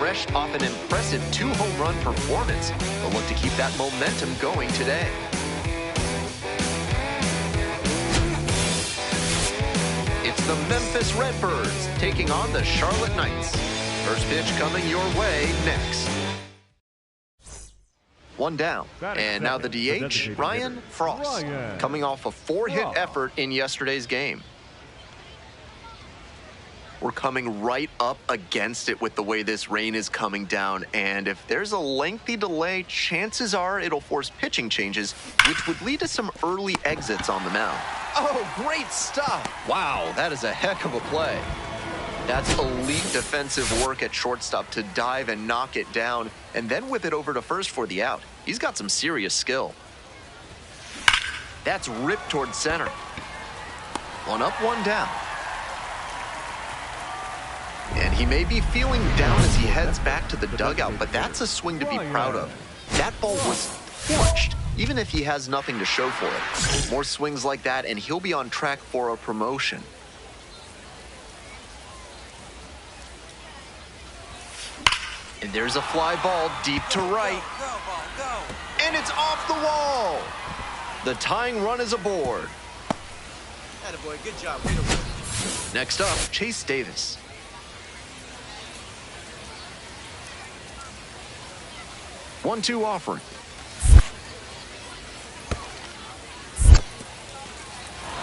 fresh off an impressive 2-home-run performance. They'll look to keep that momentum going today. It's the Memphis Redbirds taking on the Charlotte Knights. First pitch coming your way next. One down, and now the DH, Ryan Frost, coming off a 4-hit effort in yesterday's game. We're coming right up against it with the way this rain is coming down, and if there's a lengthy delay, chances are it'll force pitching changes, which would lead to some early exits on the mound. Oh, great stuff! Wow, that is a heck of a play. That's elite defensive work at shortstop to dive and knock it down, and then whip it over to first for the out. He's got some serious skill. That's ripped toward center. One up, one down. And he may be feeling down as he heads back to the dugout, but that's a swing to be proud of. That ball was forged, even if he has nothing to show for it. More swings like that, and he'll be on track for a promotion. And there's a fly ball deep to right. And it's off the wall. The tying run is aboard. Attaboy, good job. Next up, Chase Davis. One-two offering.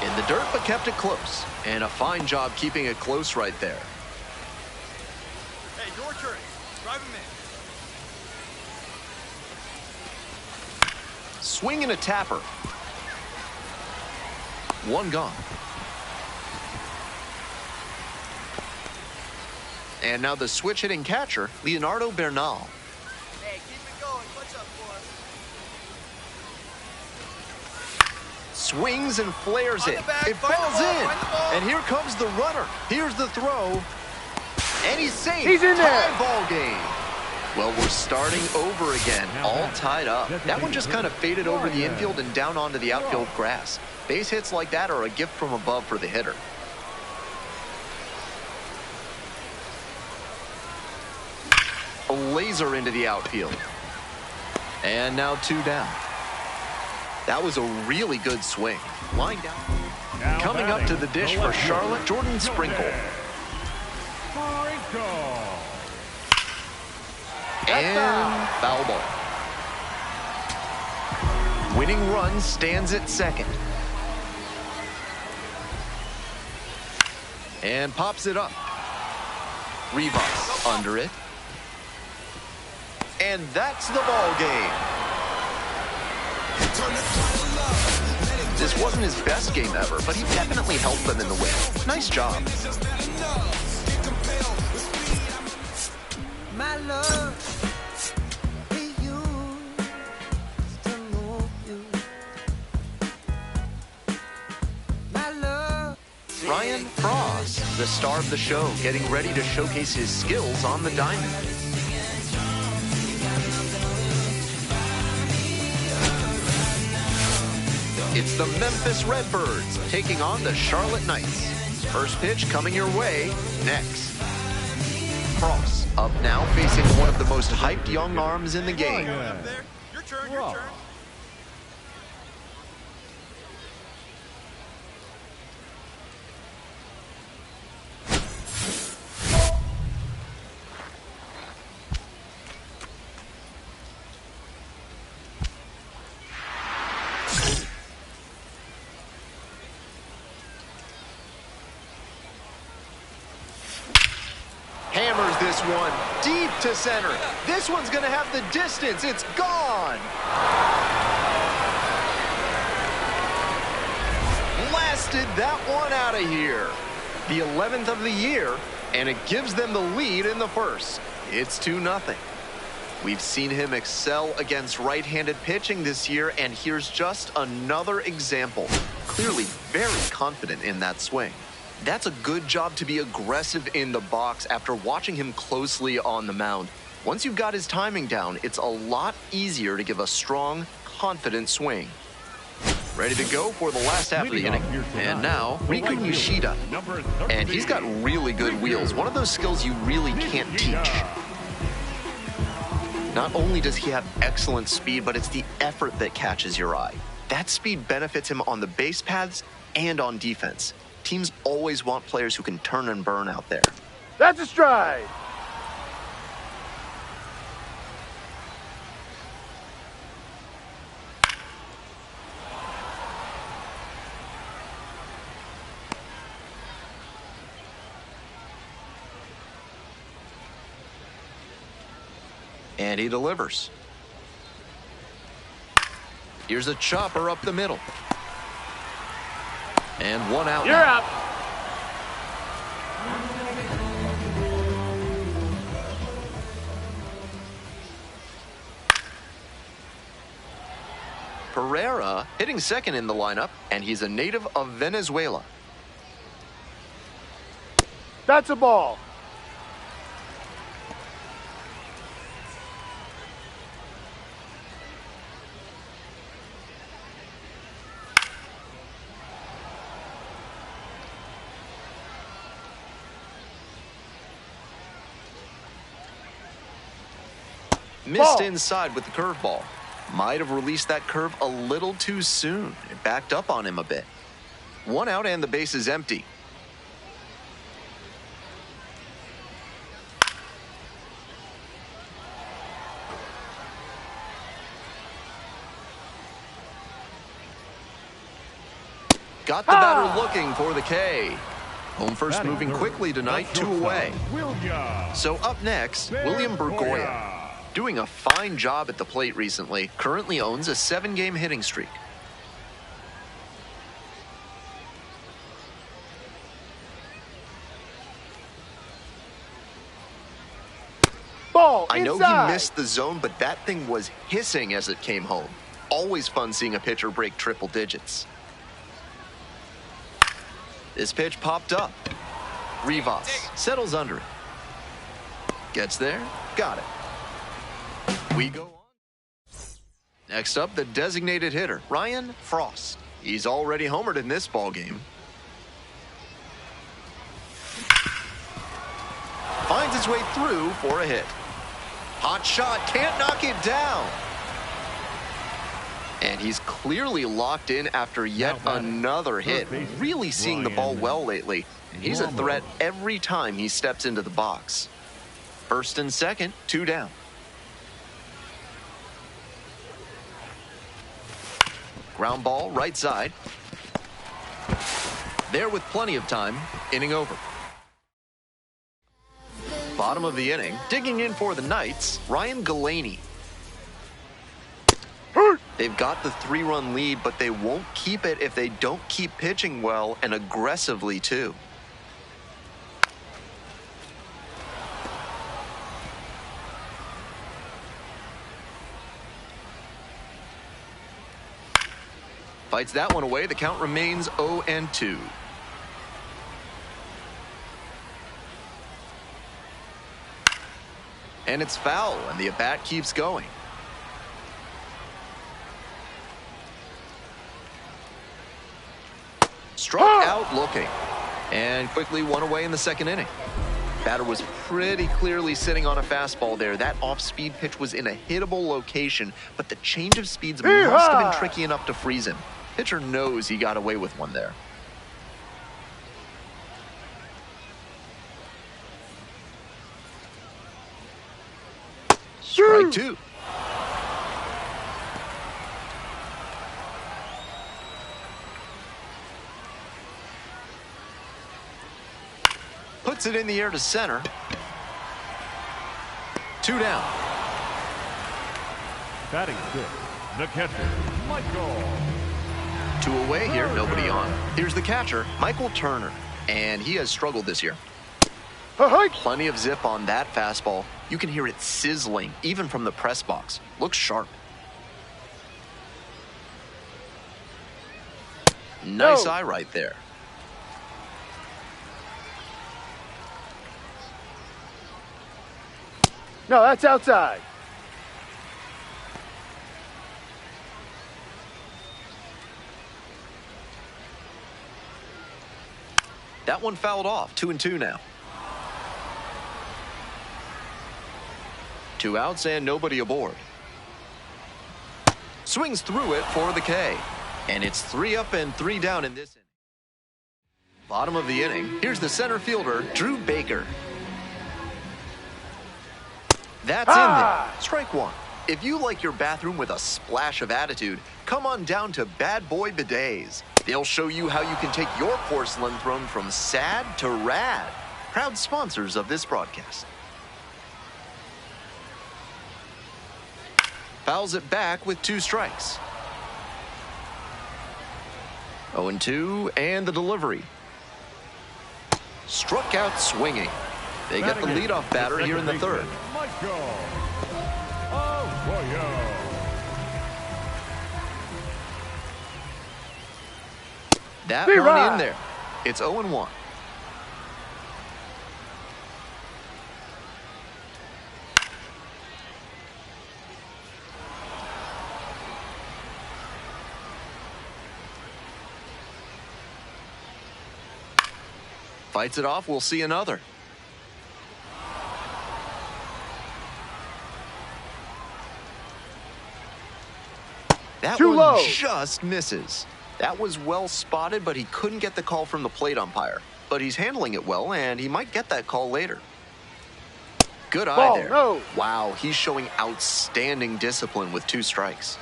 In the dirt, but kept it close. And a fine job keeping it close right there. Hey, your turn. Drive him in. Swing and a tapper. One gone. And now the switch-hitting catcher, Leonardo Bernal. Hey, keep it going. What's up, boy? Swings and flares it. It falls in. And here comes the runner. Here's the throw. And he's safe. He's in there. Tie ball game. Well, we're starting over again, all tied up. That one just kind of faded over the infield and down onto the outfield grass. Base hits like that are a gift from above for the hitter. A laser into the outfield. And now two down. That was a really good swing. Line down. Coming up to the dish for Charlotte, Jordan Sprinkle. And foul ball. Winning run stands at second. And pops it up. Rivas under it. And that's the ball game. This wasn't his best game ever, but he definitely helped them in the win. Nice job. My love, we used to know you. My love. Ryan Frost, the star of the show, getting ready to showcase his skills on the diamond. It's the Memphis Redbirds taking on the Charlotte Knights. First pitch coming your way next. Frost up now, facing one of the most hyped young arms in the game. Up there. Your turn, your turn. Hammers this one deep to center. This one's going to have the distance. It's gone. Blasted that one out of here. The 11th of the year, and it gives them the lead in the first. It's 2-0. We've seen him excel against right-handed pitching this year, and here's just another example. Clearly very confident in that swing. That's a good job to be aggressive in the box after watching him closely on the mound. Once you've got his timing down, it's a lot easier to give a strong, confident swing. Ready to go for the last half of the inning. And now, Riku Nishida. And he's got really good wheels. One of those skills you really can't teach. Not only does he have excellent speed, but it's the effort that catches your eye. That speed benefits him on the base paths and on defense. Teams always want players who can turn and burn out there. That's a stride. And he delivers. Here's a chopper up the middle. And one out. You're now. up. Pereira hitting second in the lineup, and he's a native of Venezuela. That's a ball. Missed Ball. inside with the curveball. Might have released that curve a little too soon. It backed up on him a bit. One out and the base is empty. Got the batter looking for the K. Home first moving quickly tonight, 2 away. So up next, William Bergoya. Doing a fine job at the plate recently. Currently owns a 7-game hitting streak. Ball I know inside. he missed the zone, but that thing was hissing as it came home. Always fun seeing a pitcher break triple digits. This pitch popped up. Rivas settles under it. Gets there, got it. We go on. Next up, the designated hitter, Ryan Frost. He's already homered in this ballgame. Finds his way through for a hit. Hot shot, can't knock it down. And he's clearly locked in after yet another hit. Really seeing the ball well lately. And he's a threat every time he steps into the box. First and second, 2 down. Ground ball, right side. There with plenty of time, inning over. Bottom of the inning, digging in for the Knights, Ryan Galaney. They've got the 3-run lead, but they won't keep it if they don't keep pitching well and aggressively too. Fights that one away. The count remains 0-2. And it's foul, and the at-bat keeps going. Struck out looking. And quickly one away in the second inning. Batter was pretty clearly sitting on a fastball there. That off-speed pitch was in a hittable location, but the change of speeds must have been tricky enough to freeze him. Pitcher knows he got away with one there. Strike 2. Puts it in the air to center. 2 down. Batting fifth, the catcher, Michael. 2 away here, nobody on. Here's the catcher, Michael Turner, and he has struggled this year. Plenty of zip on that fastball. You can hear it sizzling, even from the press box. Looks sharp. Nice eye right there. No, that's outside. That one fouled off. 2-2 now. 2 outs and nobody aboard. Swings through it for the K. And it's 3 up and 3 down in this inning. Bottom of the inning, here's the center fielder, Drew Baker. That's in there. Strike 1. If you like your bathroom with a splash of attitude, come on down to Bad Boy Bidets. They'll show you how you can take your porcelain throne from sad to rad. Proud sponsors of this broadcast. Fouls it back with 2 strikes. 0-2, and the delivery. Struck out swinging. They get the leadoff batter here in the 3rd. That one in there. It's 0-1. Fights it off, we'll see another. That Too one low. just misses. That was well spotted, but he couldn't get the call from the plate umpire. But he's handling it well, and he might get that call later. Good eye Ball, there. no. Wow, he's showing outstanding discipline with 2 strikes.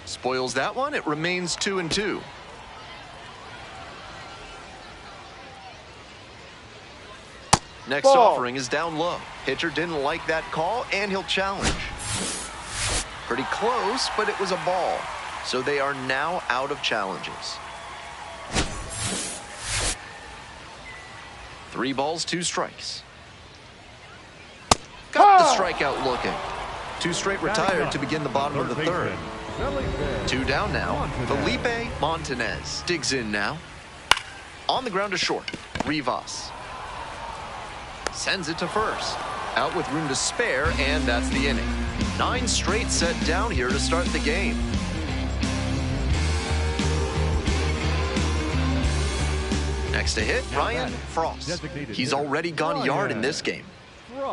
Spoils that one. It remains 2-2. Next Ball. offering is down low. Pitcher didn't like that call, and he'll challenge. Pretty close, but it was a ball. So they are now out of challenges. 3 balls, 2 strikes. Got the strikeout looking. 2 straight retired to begin the bottom of the 3rd. 2 down now. Felipe Montanez digs in now. On the ground to short. Rivas sends it to first. Out with room to spare, and that's the inning. 9 straight set down here to start the game. Next to hit, Ryan Frost. He's already gone yard in this game.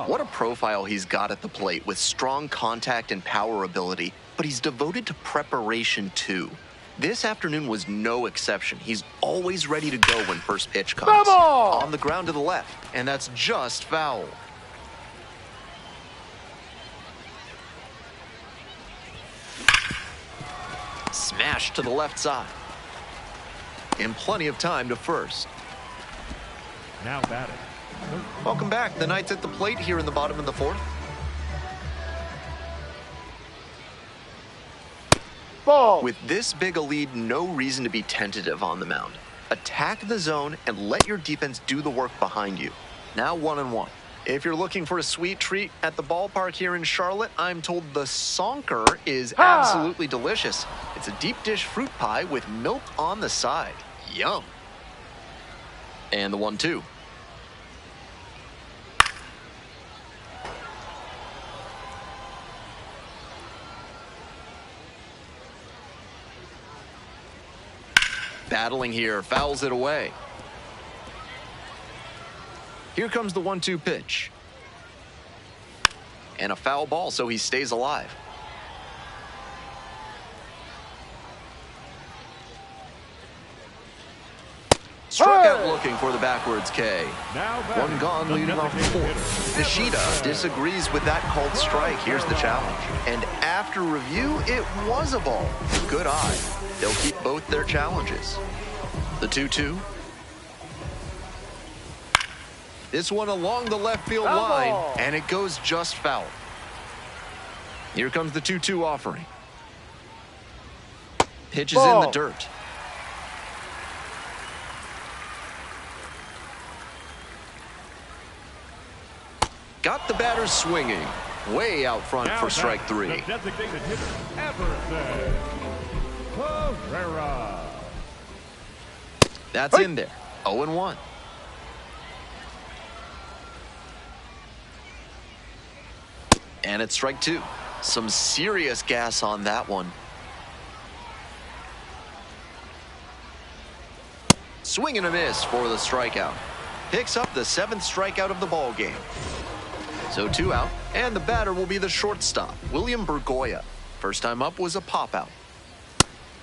What a profile he's got at the plate with strong contact and power ability, but he's devoted to preparation too. This afternoon was no exception. He's always ready to go when first pitch comes. On the ground to the left, and that's just foul. Smash to the left side. And plenty of time to first. Now batting. Welcome back. The Knights at the plate here in the bottom of the 4th. Ball. With this big a lead, no reason to be tentative on the mound. Attack the zone and let your defense do the work behind you. Now 1-1. If you're looking for a sweet treat at the ballpark here in Charlotte, I'm told the Sonker is absolutely delicious. It's a deep dish fruit pie with milk on the side. Yum. And the 1-2. Battling here, fouls it away. Here comes the 1-2 pitch. And a foul ball, so he stays alive. Struck out looking for the backwards K. One gone, leading off the 4th. Nishida disagrees with that called strike. Here's the challenge. And after review, it was a ball. Good eye. They'll keep both their challenges. The 2-2. This one along the left field line, and it goes just foul. Here comes the 2-2 offering. Pitch is in the dirt. Got the batter swinging. Way out front for strike 3. The designated hitter, Everson Herrera. That's in there. 0-1. And it's strike 2. Some serious gas on that one. Swing and a miss for the strikeout. Picks up the 7th strikeout of the ball game. So 2 out, and the batter will be the shortstop, William Bergoya. First time up was a pop-out.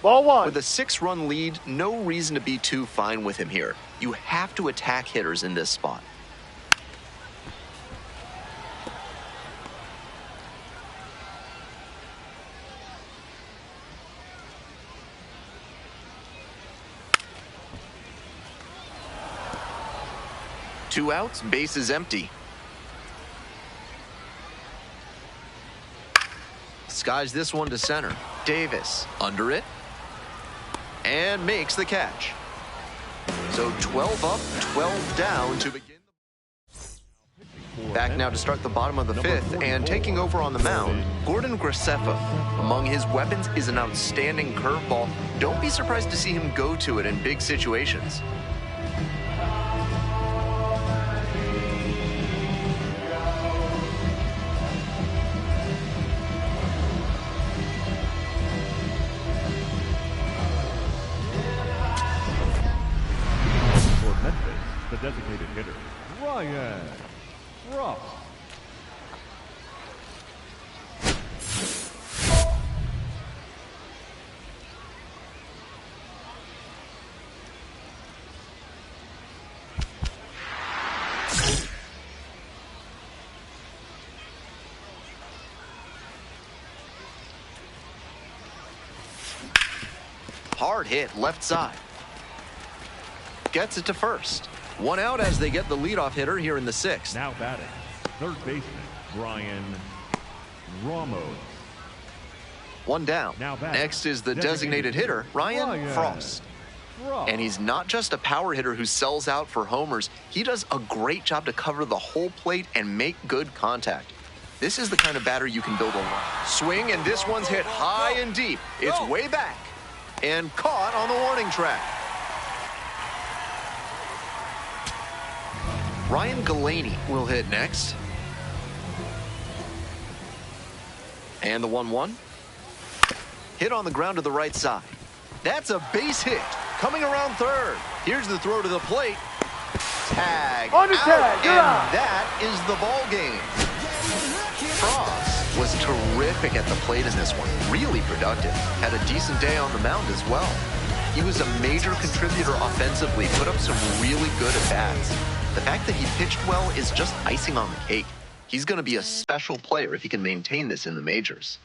Ball 1. With a 6-run lead, no reason to be too fine with him here. You have to attack hitters in this spot. Two outs, base is empty. Skies this one to center. Davis under it and makes the catch. So 12 up, 12 down to begin. Back now to start the bottom of the 5th, and taking over on the mound, Gordon Graceffa. Among his weapons is an outstanding curveball. Don't be surprised to see him go to it in big situations. The designated hitter, Ryan Ruff. Hard hit left side. Gets it to first. 1 out as they get the leadoff hitter here in the 6th. Now batting, third baseman, Brian Ramos. 1 down. Now batting, Next is the designated hitter, Ryan Frost. And he's not just a power hitter who sells out for homers. He does a great job to cover the whole plate and make good contact. This is the kind of batter you can build a line. Swing, and this one's hit high and deep. It's way back and caught on the warning track. Ryan Galaney will hit next. And the 1-1. Hit on the ground to the right side. That's a base hit. Coming around third. Here's the throw to the plate. Tag. On the tag, you're and out. that is the ball game. Frost was terrific at the plate in this one. Really productive. Had a decent day on the mound as well. He was a major contributor offensively. Put up some really good at-bats. The fact that he pitched well is just icing on the cake. He's going to be a special player if he can maintain this in the majors.